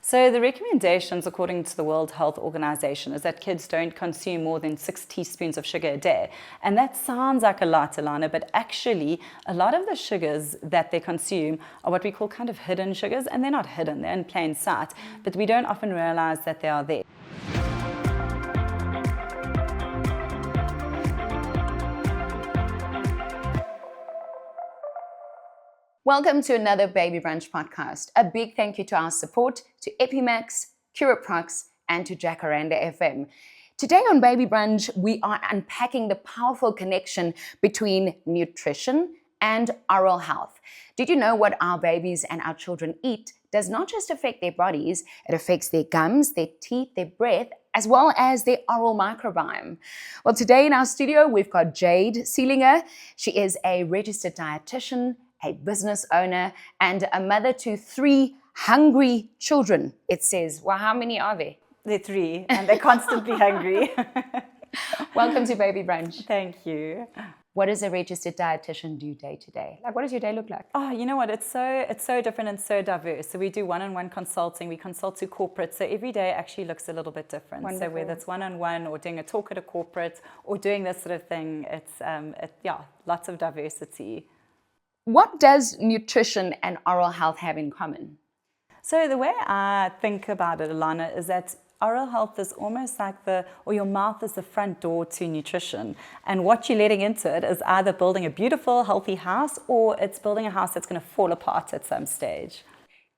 So the recommendations, according to the World Health Organization, is that kids don't consume more than 6 teaspoons of sugar a day. And that sounds like a lot, Alana, but actually a lot of the sugars that they consume are what we call kind of hidden sugars, and they're not hidden, they're in plain sight, but we don't often realize that they are there. Welcome to another Baby Brunch podcast. A big thank you to our support, to Epimax, Curaprox, and to Jacaranda FM. Today on Baby Brunch, we are unpacking the powerful connection between nutrition and oral health. Did you know what our babies and our children eat does not just affect their bodies, it affects their gums, their teeth, their breath, as well as their oral microbiome? Well, today in our studio, we've got Jade Seeliger. She is a registered dietitian, a business owner, and a mother to 3 hungry children. It says, well, how many are there? They're 3, and they're constantly hungry. Welcome to Baby Brunch. Thank you. What does a registered dietitian do day to day? Like, what does your day look like? Oh, you know what? It's so different and so diverse. So we do one-on-one consulting. We consult to corporate. So every day actually looks a little bit different. Wonderful. So whether it's one-on-one or doing a talk at a corporate or doing this sort of thing, it's lots of diversity. What does nutrition and oral health have in common? So the way I think about it, Alana, is that oral health is almost like your mouth is the front door to nutrition. And what you're letting into it is either building a beautiful, healthy house, or it's building a house that's going to fall apart at some stage.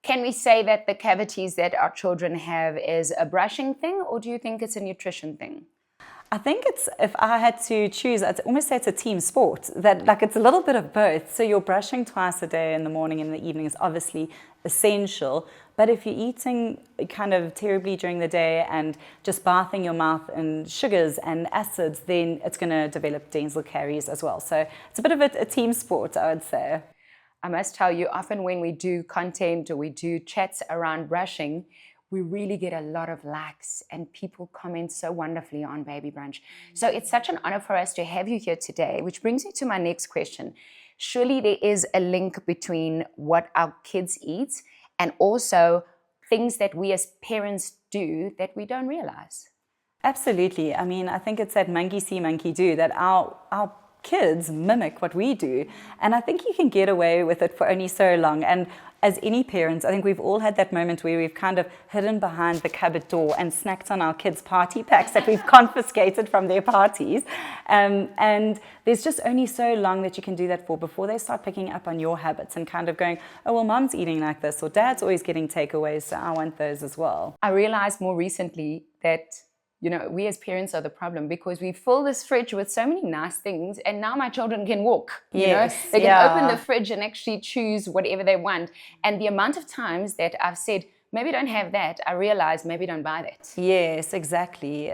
Can we say that the cavities that our children have is a brushing thing, or do you think it's a nutrition thing? I think if I had to choose, I'd almost say it's a team sport, that like it's a little bit of both. So you're brushing twice a day in the morning and in the evening is obviously essential. But if you're eating kind of terribly during the day and just bathing your mouth in sugars and acids, then it's going to develop dental caries as well. So it's a bit of a team sport, I would say. I must tell you, often when we do content or we do chats around brushing, we really get a lot of likes and people comment so wonderfully on Baby Brunch. So it's such an honor for us to have you here today, which brings me to my next question. Surely there is a link between what our kids eat and also things that we as parents do that we don't realize. Absolutely. I mean, I think it's that monkey see, monkey do, that our kids mimic what we do. And I think you can get away with it for only so long. And as any parents, I think we've all had that moment where we've kind of hidden behind the cupboard door and snacked on our kids' party packs that we've confiscated from their parties. And there's just only so long that you can do that for before they start picking up on your habits and kind of going, oh, well, mom's eating like this, or dad's always getting takeaways, so I want those as well. I realized more recently that we as parents are the problem because we fill this fridge with so many nice things, and now my children can walk. Yes, they can open the fridge and actually choose whatever they want. And the amount of times that I've said, maybe don't have that, I realize maybe don't buy that. Yes, exactly.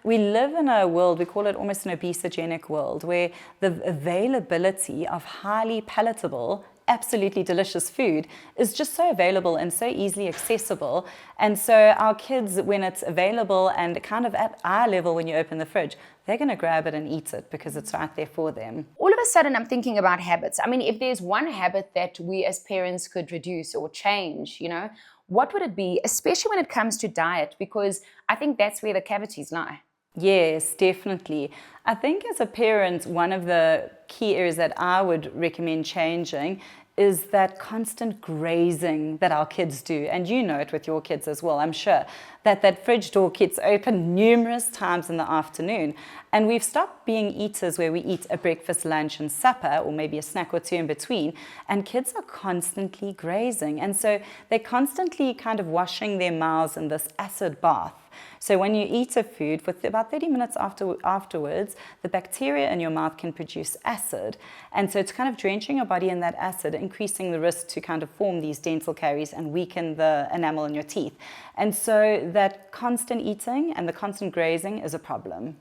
We live in a world, we call it almost an obesogenic world, where the availability of highly palatable, absolutely delicious food is just so available and so easily accessible. And so our kids, when it's available and kind of at eye level when you open the fridge, they're going to grab it and eat it because it's right there for them. All of a sudden, I'm thinking about habits. I mean, if there's one habit that we as parents could reduce or change, what would it be, especially when it comes to diet? Because I think that's where the cavities lie. Yes, definitely. I think as a parent, one of the key areas that I would recommend changing is that constant grazing that our kids do. And you know it with your kids as well, I'm sure, that fridge door gets open numerous times in the afternoon. And we've stopped being eaters where we eat a breakfast, lunch, and supper, or maybe a snack or two in between. And kids are constantly grazing. And so they're constantly kind of washing their mouths in this acid bath. So when you eat a food, for about 30 minutes afterwards, the bacteria in your mouth can produce acid. And so it's kind of drenching your body in that acid, increasing the risk to kind of form these dental caries and weaken the enamel in your teeth. And so that constant eating and the constant grazing is a problem.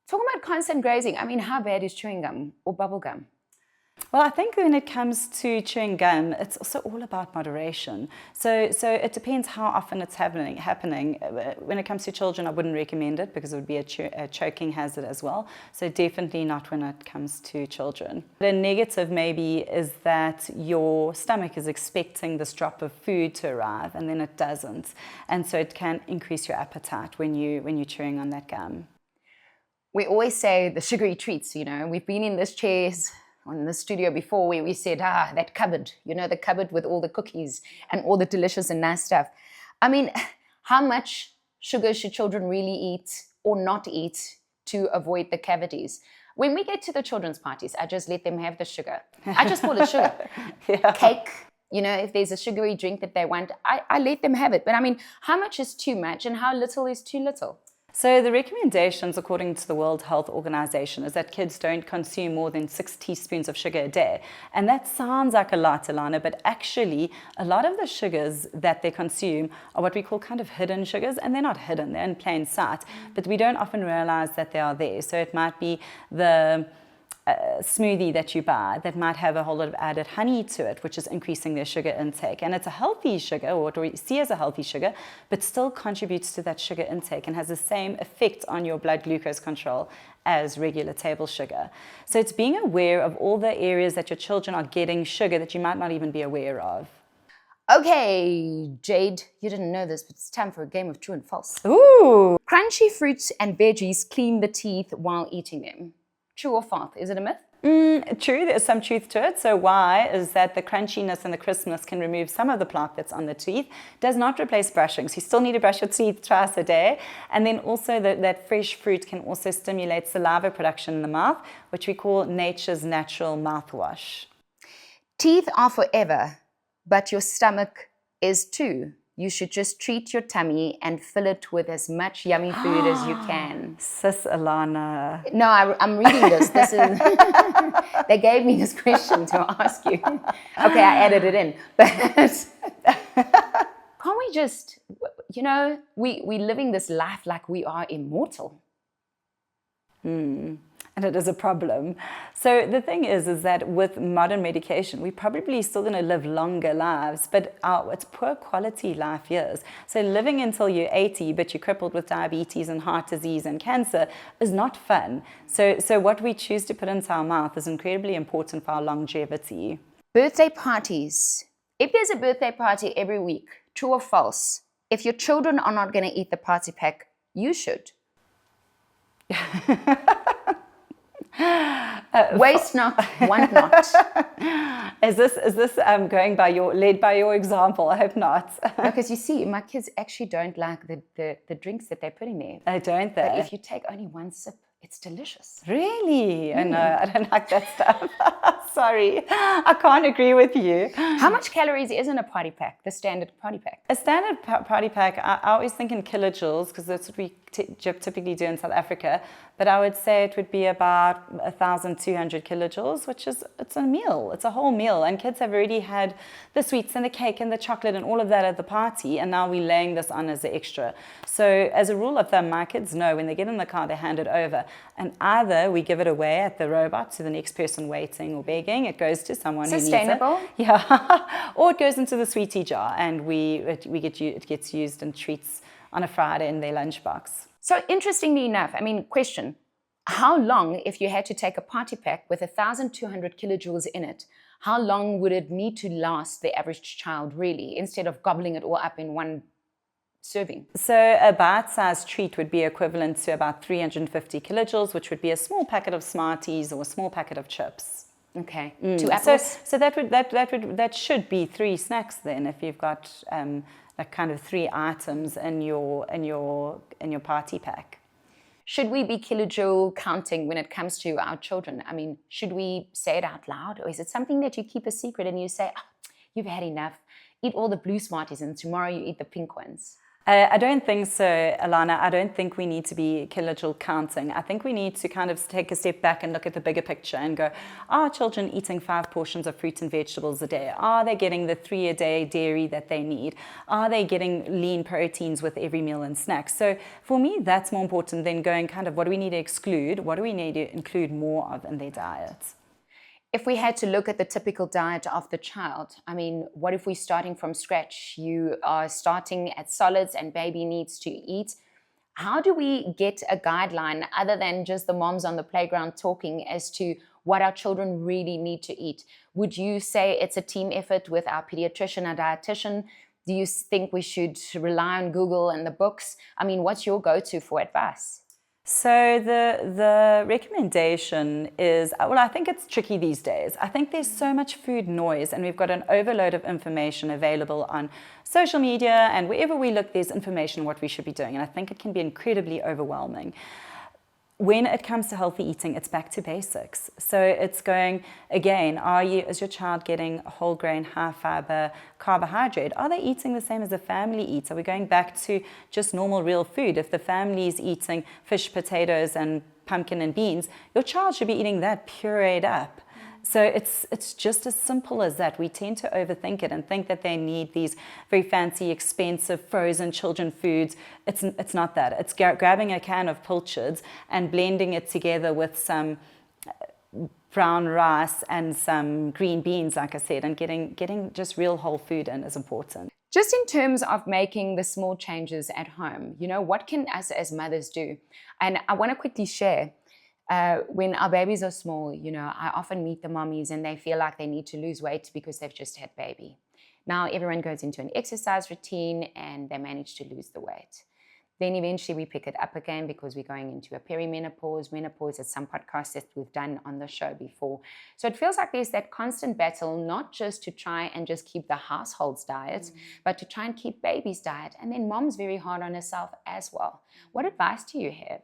Talking about constant grazing, I mean, how bad is chewing gum or bubble gum? Well, I think when it comes to chewing gum, it's also all about moderation. So it depends how often it's happening. When it comes to children, I wouldn't recommend it because it would be a choking hazard as well. So definitely not when it comes to children. The negative maybe is that your stomach is expecting this drop of food to arrive and then it doesn't. And so it can increase your appetite when you're chewing on that gum. We always say the sugary treats, we've been in this chairs on the studio before where we said, that cupboard, the cupboard with all the cookies and all the delicious and nice stuff. I mean, how much sugar should children really eat or not eat to avoid the cavities? When we get to the children's parties, I just let them have the sugar. I just call it sugar. Yeah. Cake, if there's a sugary drink that they want, I let them have it. But I mean, how much is too much and how little is too little? So the recommendations, according to the World Health Organization, is that kids don't consume more than 6 teaspoons of sugar a day. And that sounds like a lot, Alana, but actually a lot of the sugars that they consume are what we call kind of hidden sugars, and they're not hidden, they're in plain sight, but we don't often realize that they are there. So it might be the smoothie that you buy that might have a whole lot of added honey to it, which is increasing their sugar intake. And it's a healthy sugar, or what we see as a healthy sugar, but still contributes to that sugar intake and has the same effect on your blood glucose control as regular table sugar. So it's being aware of all the areas that your children are getting sugar that you might not even be aware of. Okay, Jade, you didn't know this, but it's time for a game of true and false. Ooh! Crunchy fruits and veggies clean the teeth while eating them. True or false? Is it a myth? True, there's some truth to it. So why is that the crunchiness and the crispness can remove some of the plaque that's on the teeth, does not replace brushing. So you still need to brush your teeth twice a day. And then also that fresh fruit can also stimulate saliva production in the mouth, which we call nature's natural mouthwash. Teeth are forever, but your stomach is too. You should just treat your tummy and fill it with as much yummy food as you can. Sis Alana. No, I'm reading this. This is they gave me this question to ask you. Okay, I added it in. But can't we just, we living this life like we are immortal? And it is a problem. So the thing is that with modern medication, we're probably still going to live longer lives, but it's poor quality life years. So living until you're 80, but you're crippled with diabetes and heart disease and cancer is not fun. So what we choose to put into our mouth is incredibly important for our longevity. Birthday parties. If there's a birthday party every week, true or false, if your children are not going to eat the party pack, you should. Waste not, want not. Is this led by your example? I hope not. Because you see, my kids actually don't like the drinks that they put in there. Oh, don't they? But if you take only one sip, it's delicious. Really? I know, I don't like that stuff. Sorry, I can't agree with you. How much calories is in a party pack, the standard party pack? A standard party pack, I always think in kilojoules, because that's what we typically do in South Africa. But I would say it would be about 1,200 kilojoules, it's a meal. It's a whole meal. And kids have already had the sweets and the cake and the chocolate and all of that at the party. And now we're laying this on as an extra. So as a rule of thumb, my kids know when they get in the car, they hand it over. And either we give it away at the robot to the next person waiting or begging. It goes to someone who needs it. Sustainable. Yeah. Or it goes into the sweetie jar and it gets used in treats on a Friday in their lunchbox. So interestingly enough, question, how long, if you had to take a party pack with 1,200 kilojoules in it, how long would it need to last the average child really, instead of gobbling it all up in one serving? So a bite-sized treat would be equivalent to about 350 kilojoules, which would be a small packet of Smarties or a small packet of chips. Okay, 2 apples. So that should be 3 snacks then, if you've got like kind of 3 items in your party pack. Should we be kilojoule counting when it comes to our children? Should we say it out loud, or is it something that you keep a secret and you say, you've had enough, eat all the blue Smarties and tomorrow you eat the pink ones? I don't think so, Alana. I don't think we need to be kilojoule counting. I think we need to kind of take a step back and look at the bigger picture and go, are children eating 5 portions of fruit and vegetables a day? Are they getting the 3 a day dairy that they need? Are they getting lean proteins with every meal and snack? So for me, that's more important than going kind of, what do we need to exclude? What do we need to include more of in their diet? If we had to look at the typical diet of the child, I mean, what if we're starting from scratch? You are starting at solids and baby needs to eat. How do we get a guideline other than just the moms on the playground talking as to what our children really need to eat? Would you say it's a team effort with our pediatrician or dietitian? Do you think we should rely on Google and the books? I mean, what's your go-to for advice? So the recommendation is, well, I think it's tricky these days. I think there's so much food noise, and we've got an overload of information available on social media, and wherever we look, there's information on what we should be doing, and I think it can be incredibly overwhelming. When it comes to healthy eating, it's back to basics. So it's going, again, is your child getting whole grain, high fiber, carbohydrate? Are they eating the same as the family eats? Are we going back to just normal real food? If the family is eating fish, potatoes, and pumpkin and beans, your child should be eating that pureed up. So it's just as simple as that. We tend to overthink it and think that they need these very fancy, expensive, frozen children foods. It's not that. It's grabbing a can of pilchards and blending it together with some brown rice and some green beans, like I said, and getting just real whole food in is important. Just in terms of making the small changes at home, what can us as mothers do? And I want to quickly share. When our babies are small, I often meet the mommies and they feel like they need to lose weight because they've just had baby. Now everyone goes into an exercise routine and they manage to lose the weight. Then eventually we pick it up again because we're going into a perimenopause, menopause, at some podcasts that we've done on the show before. So it feels like there's that constant battle, not just to try and just keep the household's diet, but to try and keep baby's diet. And then mom's very hard on herself as well. What advice do you have?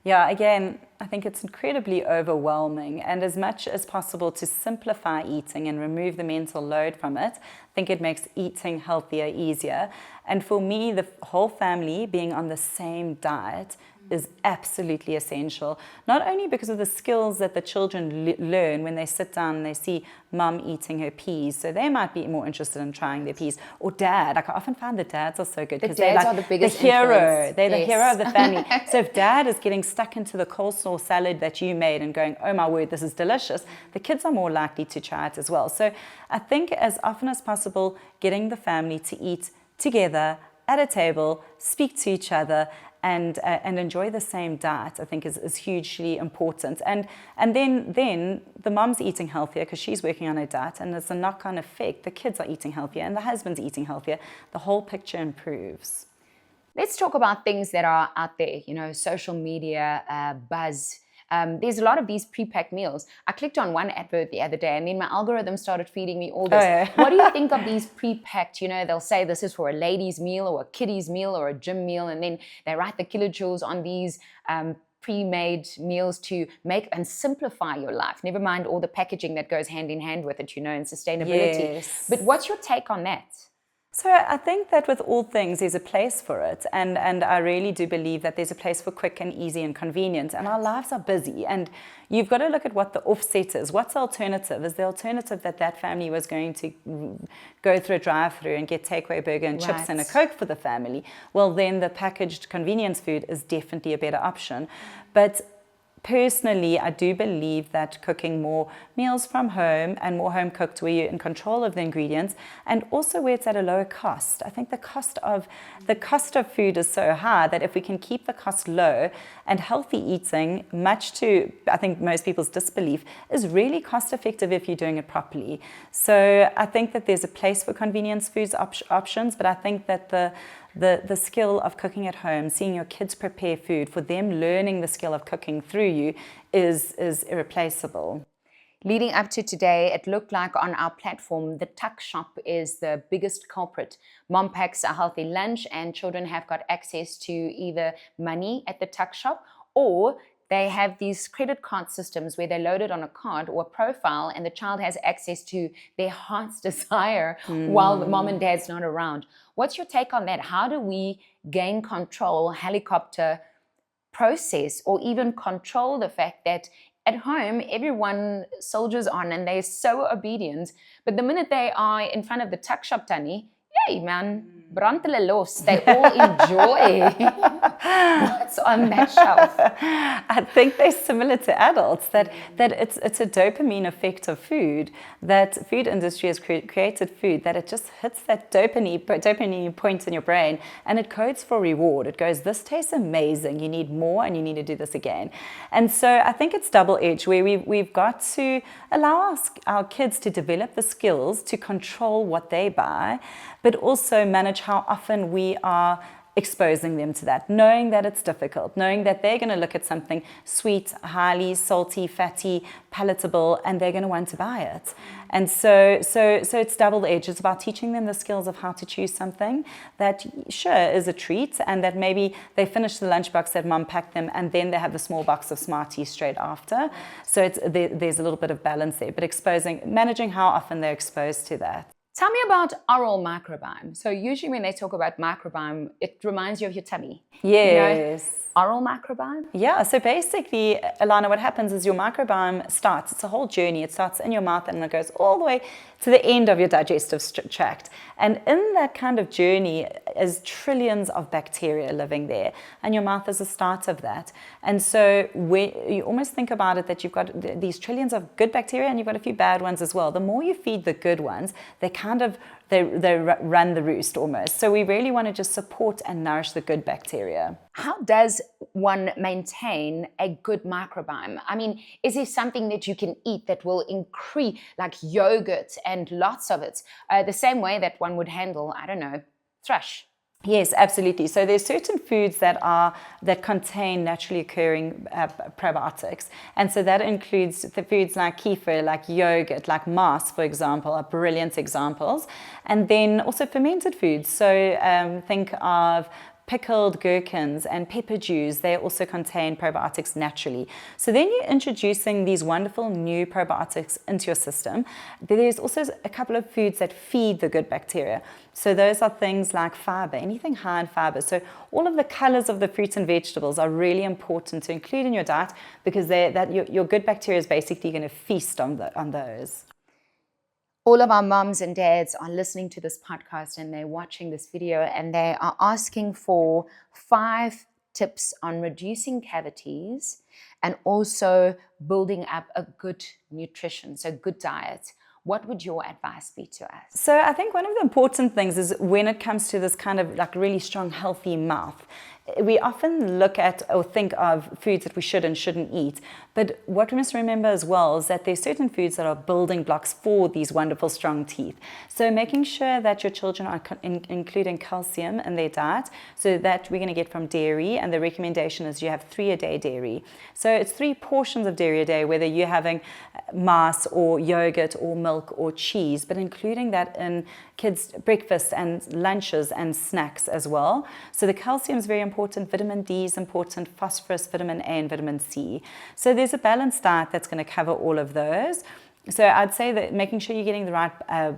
Yeah, again, I think it's incredibly overwhelming, and as much as possible to simplify eating and remove the mental load from it, I think it makes eating healthier easier. And for me, the whole family being on the same diet is absolutely essential, not only because of the skills that the children learn when they sit down and they see mum eating her peas, so they might be more interested in trying their peas, or dad. Like, I often find the dads are so good because they're like the hero. They're the hero of the family. So if dad is getting stuck into the coleslaw salad that you made and going, oh my word, this is delicious, the kids are more likely to try it as well. So I think as often as possible, getting the family to eat together at a table, speak to each other, and enjoy the same diet, I think is hugely important. And then the mom's eating healthier because she's working on her diet, and it's a knock-on effect. The kids are eating healthier and the husband's eating healthier. The whole picture improves. Let's talk about things that are out there, social media, buzz. There's a lot of these pre-packed meals. I clicked on one advert the other day and then my algorithm started feeding me all this. Oh, yeah. What do you think of these pre-packed, they'll say this is for a lady's meal or a kiddie's meal or a gym meal, and then they write the kilojoules on these pre-made meals to make and simplify your life. Never mind all the packaging that goes hand in hand with it, and sustainability. Yes. But what's your take on that? So I think that with all things, there's a place for it. And I really do believe that there's a place for quick and easy and convenient. And our lives are busy. And you've got to look at what the offset is. What's the alternative? Is the alternative that family was going to go through a drive-through and get takeaway burger and chips and a Coke for the family? Well, then the packaged convenience food is definitely a better option. But personally, I do believe that cooking more meals from home and more home cooked where you're in control of the ingredients, and also where it's at a lower cost. I think the cost of food is so high that if we can keep the cost low, and healthy eating, much to I think most people's disbelief, is really cost effective if you're doing it properly. So I think that there's a place for convenience foods options, but I think that the skill of cooking at home, seeing your kids prepare food, for them learning the skill of cooking through you is irreplaceable. Leading up to today, it looked like on our platform, the tuck shop is the biggest culprit. Mom packs a healthy lunch and children have got access to either money at the tuck shop, or they have these credit card systems where they load it on a card or a profile and the child has access to their heart's desire while the mom and dad's not around. What's your take on that? How do we gain control, helicopter process, or even control the fact that at home, everyone soldiers on and they're so obedient, but the minute they are in front of the tuck shop, Tanny, yay, man, brand hulle los. They all enjoy what's on that shelf. I think they're similar to adults, that it's a dopamine effect of food, that food industry has created food, that it just hits that dopamine point in your brain and it codes for reward. It goes, this tastes amazing, you need more and you need to do this again. And so I think it's double-edged, where we've got to allow our kids to develop the skills to control what they buy, but also manage how often we are exposing them to that, knowing that it's difficult, knowing that they're going to look at something sweet, highly salty, fatty, palatable, and they're going to want to buy it. And so it's double-edged. It's about teaching them the skills of how to choose something that, sure, is a treat, and that maybe they finish the lunchbox that mom packed them, and then they have the small box of Smarties straight after. So there's a little bit of balance there, but managing how often they're exposed to that. Tell me about oral microbiome. So usually when they talk about microbiome, it reminds you of your tummy. Yes. You know, oral microbiome? Yeah, so basically, Alana, what happens is your microbiome starts, it's a whole journey. It starts in your mouth and it goes all the way to the end of your digestive tract. And in that kind of journey is trillions of bacteria living there. And your mouth is the start of that. And so you almost think about it that you've got these trillions of good bacteria and you've got a few bad ones as well. The more you feed the good ones, they run the roost almost. So we really want to just support and nourish the good bacteria. How does one maintain a good microbiome? I mean, is there something that you can eat that will increase, like yogurt and lots of it, the same way that one would handle, I don't know, thrush? Yes, absolutely. So there's certain foods that contain naturally occurring probiotics. And so that includes the foods like kefir, like yogurt, like mass, for example, are brilliant examples. And then also fermented foods. So think of pickled gherkins and pepper dews. They also contain probiotics naturally. So then you're introducing these wonderful new probiotics into your system. There's also a couple of foods that feed the good bacteria. So those are things like fiber, anything high in fiber. So all of the colors of the fruits and vegetables are really important to include in your diet, because your good bacteria is basically going to feast on those. All of our moms and dads are listening to this podcast and they're watching this video and they are asking for 5 tips on reducing cavities and also building up a good nutrition, so good diet. What would your advice be to us? So I think one of the important things is when it comes to this kind of like really strong, healthy mouth, we often look at or think of foods that we should and shouldn't eat. But what we must remember as well is that there's certain foods that are building blocks for these wonderful, strong teeth. So making sure that your children are including calcium in their diet, so that we're going to get from dairy, and the recommendation is you have 3 a day dairy. So it's 3 portions of dairy a day, whether you're having mass or yogurt or milk or cheese, but including that in kids' breakfast and lunches and snacks as well. So the calcium is very important, vitamin D is important, phosphorus, vitamin A, and vitamin C. So there's a balanced diet that's going to cover all of those. So I'd say that making sure you're getting the right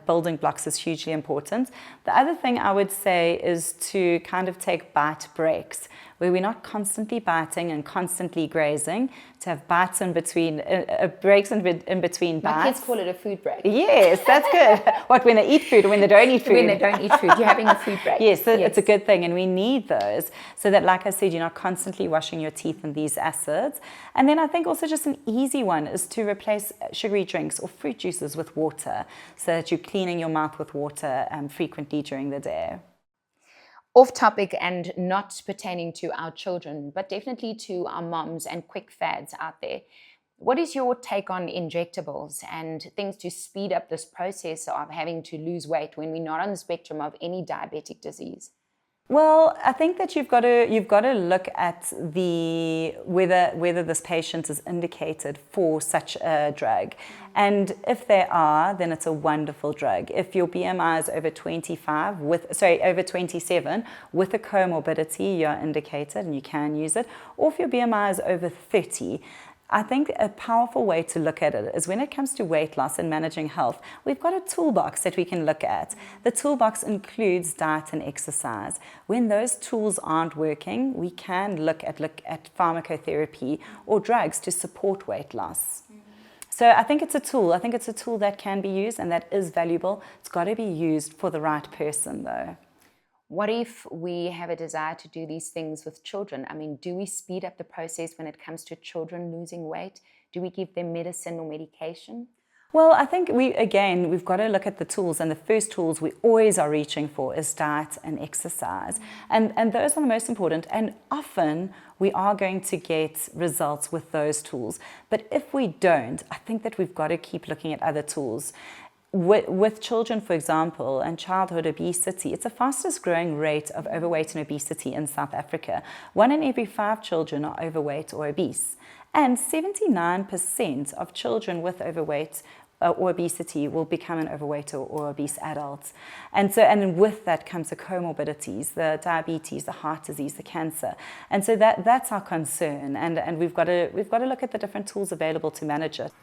building blocks is hugely important. The other thing I would say is to kind of take bite breaks, where we're not constantly biting and constantly grazing, to have bites in between, breaks in between bites. My kids call it a food break. Yes, that's good. What, when they eat food or when they don't eat food? When they don't eat food, you're having a food break. Yes, it's a good thing, and we need those so that, like I said, you're not constantly washing your teeth in these acids. And then I think also just an easy one is to replace sugary drinks or fruit juices with water, so that you're cleaning your mouth with water frequently during the day. Off topic and not pertaining to our children, but definitely to our moms and quick fads out there. What is your take on injectables and things to speed up this process of having to lose weight when we're not on the spectrum of any diabetic disease? Well, I think that you've got to look at whether this patient is indicated for such a drug. And if they are, then it's a wonderful drug. If your BMI is over 27 with a comorbidity, you're indicated and you can use it. Or if your BMI is over 30, I think a powerful way to look at it is when it comes to weight loss and managing health, we've got a toolbox that we can look at. The toolbox includes diet and exercise. When those tools aren't working, we can look at pharmacotherapy or drugs to support weight loss. So I think it's a tool. I think it's a tool that can be used and that is valuable. It's got to be used for the right person, though. what if we have a desire to do these things with children? I mean, do we speed up the process when it comes to children losing weight? Do we give them medicine or medication? Well, I think we've got to look at the tools, and the first tools we always are reaching for is diet and exercise. And those are the most important, and often we are going to get results with those tools. But if we don't, I think that we've got to keep looking at other tools. With children, for example, and childhood obesity, it's the fastest growing rate of overweight and obesity in South Africa. 1 in every 5 children are overweight or obese. And 79% of children with overweight or obesity will become an overweight or obese adult. And with that comes the comorbidities, the diabetes, the heart disease, the cancer. And so that's our concern. And we've got to look at the different tools available to manage it.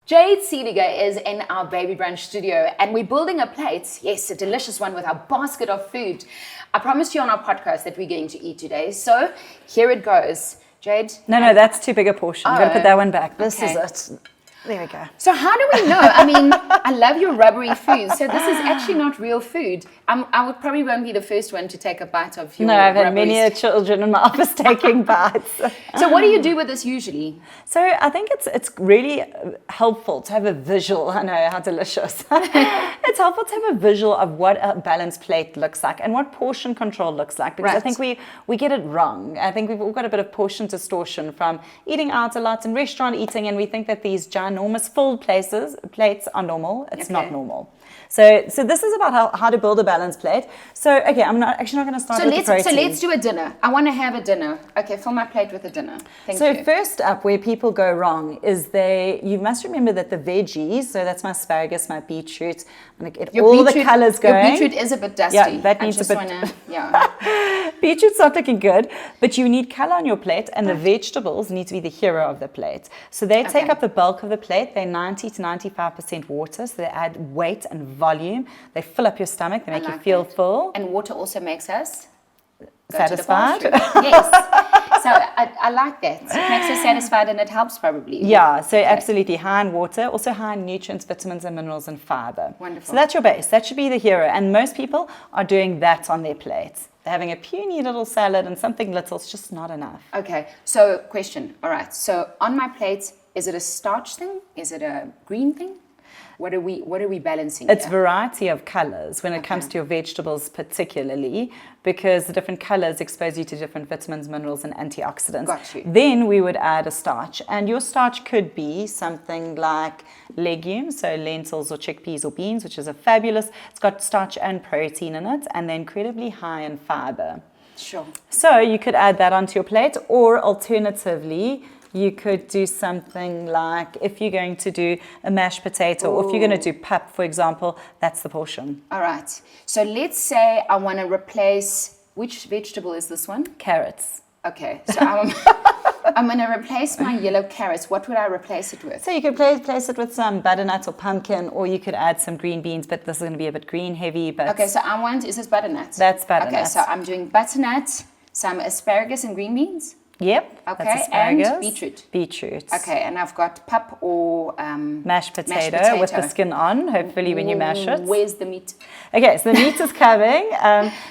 Jade Seeliger is in our Baby Brunch studio, and we're building a plate, yes, a delicious one with our basket of food. I promised you on our podcast that we're going to eat today, so here it goes. Jade? No, that's too big a portion. You've got to put that one back. This okay. is it. There we go. So how do we know? I mean, I love your rubbery food. So this is actually not real food. I would probably won't be the first one to take a bite of your No, I've had many children in my office taking bites. So what do you do with this usually? So I think it's really helpful to have a visual. I know, how delicious. It's helpful to have a visual of what a balanced plate looks like and what portion control looks like. Because I think we get it wrong. I think we've all got a bit of portion distortion from eating out a lot and restaurant eating, and we think that these ginormous full plates are normal. It's not normal. So this is about how to build a balanced plate. So okay, I'm actually not going to start with the protein. So let's do a dinner. I want to have a dinner. Okay, fill my plate with a dinner. Thank you. So first up, where people go wrong is you must remember that the veggies, so that's my asparagus, my beetroot, I'm going to get all the colors going. Your beetroot is a bit dusty. Yeah, that needs a bit. Beetroot's not looking good, but you need color on your plate, and the vegetables need to be the hero of the plate. So they take up the bulk of the plate. They're 90 to 95% water, so they add weight and volume. They fill up your stomach. They make you feel full. And water also makes us satisfied. Yes. So I like that. It makes us satisfied, and it helps probably. Yeah, so absolutely high in water, also high in nutrients, vitamins and minerals and fiber. Wonderful. So that's your base. That should be the hero. And most people are doing that on their plates. They're having a puny little salad and something little. It's just not enough. Okay, so question. All right, so on my plate, is it a starch thing? Is it a green thing? What are we balancing? It's variety of colors when it comes to your vegetables, particularly because the different colors expose you to different vitamins, minerals, and antioxidants. Got you. Then we would add a starch, and your starch could be something like legumes, so lentils or chickpeas or beans, which is a fabulous. It's got starch and protein in it, and they're incredibly high in fiber. Sure. So you could add that onto your plate, or alternatively, you could do something like, if you're going to do a mashed potato, or if you're going to do pap, for example, that's the portion. All right. So let's say I want to replace, which vegetable is this one? Carrots. Okay. So I'm going to replace my yellow carrots. What would I replace it with? So you could place it with some butternut or pumpkin, or you could add some green beans, but this is going to be a bit green heavy. But okay, so is this butternut? That's butternut. Okay, so I'm doing butternut, some asparagus and green beans. Yep. Okay, that's asparagus. and beetroot. Beetroot. Okay, and I've got pap or mashed potato with the skin on, hopefully when you mash it. Where's the meat? Okay, so the meat is coming.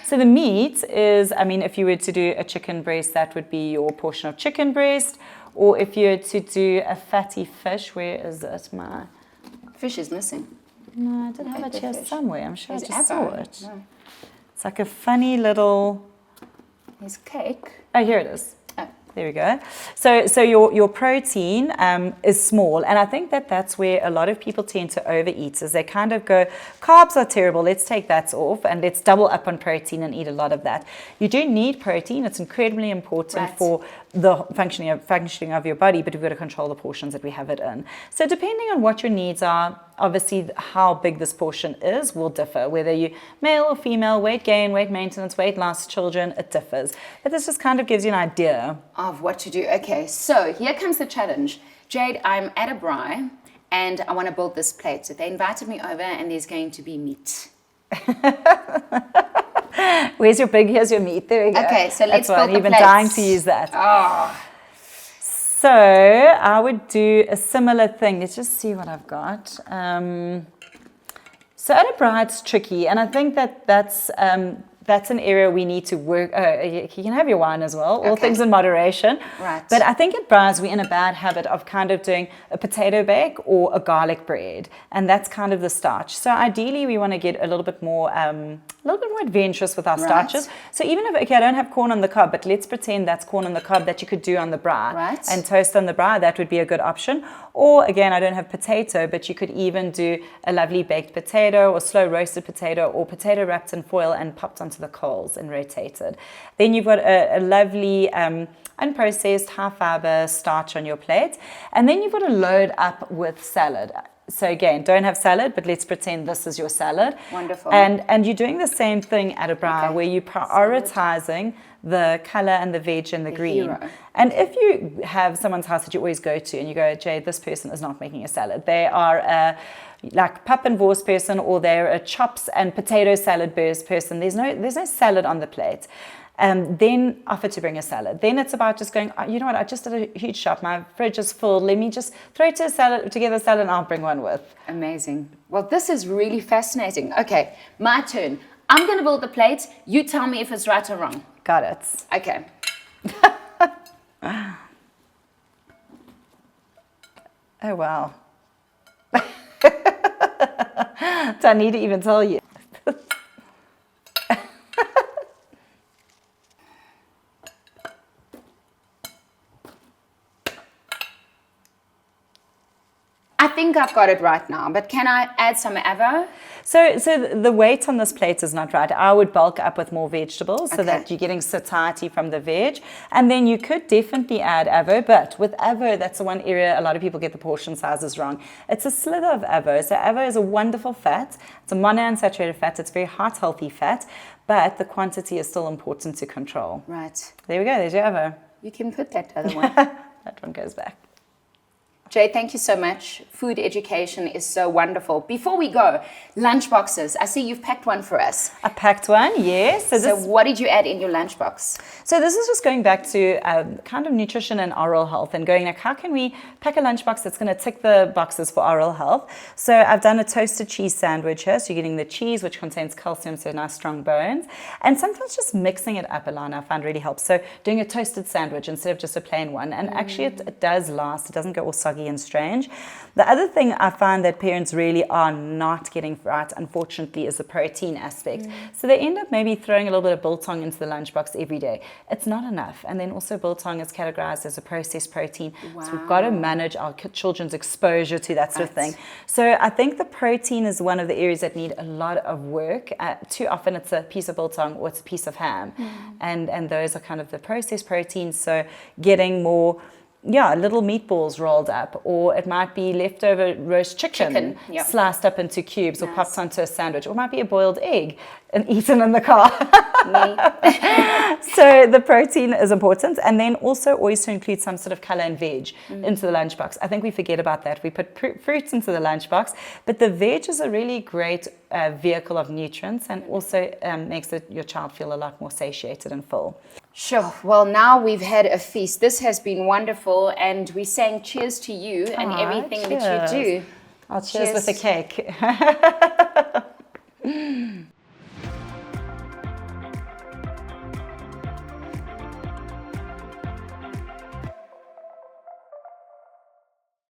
So the meat is, if you were to do a chicken breast, that would be your portion of chicken breast. Or if you were to do a fatty fish, where is it? My fish is missing. No, I did have it here somewhere. I'm sure I just saw it. No. It's like a funny little... There's cake. Oh, here it is. There we go. So your protein is small, and I think that's where a lot of people tend to overeat, is they kind of go, carbs are terrible, let's take that off and let's double up on protein and eat a lot of that. You do need protein. It's incredibly important for the functioning of your body, but we've got to control the portions that we have it in. So depending on what your needs are, obviously how big this portion is will differ, whether you're male or female, weight gain, weight maintenance, weight loss, children, it differs. But this just kind of gives you an idea of what to do. Okay, so here comes the challenge. Jade, I'm at a braai and I want to build this plate. So they invited me over and there's going to be meat. Here's your meat. There we go. Okay, so let's build the plates. You've been dying to use that. Oh. So I would do a similar thing. Let's just see what I've got. So at a bra, it's tricky, and I think that's an area we need to work. You can have your wine as well, all things in moderation. Right. But I think at bras, we're in a bad habit of kind of doing a potato bake or a garlic bread, and that's kind of the starch. So ideally, we want to get a little bit more adventurous with our starches. So even if, I don't have corn on the cob, but let's pretend that's corn on the cob that you could do on the bra and toast on the bra, that would be a good option. Or again, I don't have potato, but you could even do a lovely baked potato or slow roasted potato or potato wrapped in foil and popped onto the coals and rotated. Then you've got a lovely unprocessed high fiber starch on your plate. And then you've got to load up with salad. So again, don't have salad, but let's pretend this is your salad. Wonderful. And you're doing the same thing at a bra where you're prioritizing the color and the veg and the green. Hero. And if you have someone's house that you always go to and you go, Jade, this person is not making a salad. They are a like pap and wurst person, or they're a chops and potato salad person. There's no salad on the plate. Then offer to bring a salad. Then it's about just going, you know what, I just did a huge shop. My fridge is full. Let me just throw together a salad and I'll bring one with. Amazing. Well, this is really fascinating. Okay, my turn. I'm going to build the plate. You tell me if it's right or wrong. Got it. Okay. Oh, wow. Do I need to even tell you? I think I've got it right now, but can I add some avo? So the weight on this plate is not right. I would bulk up with more vegetables so that you're getting satiety from the veg. And then you could definitely add avo, but with avo, that's the one area a lot of people get the portion sizes wrong. It's a slither of avo. So avo is a wonderful fat. It's a monounsaturated fat. It's very heart healthy fat, but the quantity is still important to control. Right. There we go. There's your avo. You can put that other one. That one goes back. Jay, thank you so much. Food education is so wonderful. Before we go, lunch boxes. I see you've packed one for us. I packed one, yes. So what did you add in your lunchbox? So this is just going back to kind of nutrition and oral health and going like, how can we pack a lunchbox that's going to tick the boxes for oral health? So I've done a toasted cheese sandwich here. So you're getting the cheese, which contains calcium, so nice strong bones. And sometimes just mixing it up, Alana, I find really helps. So doing a toasted sandwich instead of just a plain one. And actually it does last. It doesn't go all soggy and strange. The other thing I find that parents really are not getting right, unfortunately, is the protein aspect. So they end up maybe throwing a little bit of biltong into the lunchbox every day. It's not enough. And then also biltong is categorized as a processed protein. Wow. So we've got to manage our children's exposure to that sort of thing. So I think the protein is one of the areas that need a lot of work. Too often it's a piece of biltong or it's a piece of ham. And those are kind of the processed proteins. So getting more little meatballs rolled up, or it might be leftover roast chicken sliced up into cubes or popped onto a sandwich, or it might be a boiled egg and eaten in the car. So the protein is important, and then also always to include some sort of color and veg into the lunchbox. I think we forget about that. We put fruits into the lunchbox, but the veg is a really great vehicle of nutrients, and also makes your child feel a lot more satiated and full. Sure. Well, now we've had a feast. This has been wonderful, and we're saying cheers to you and everything that you do. Cheers with a cake.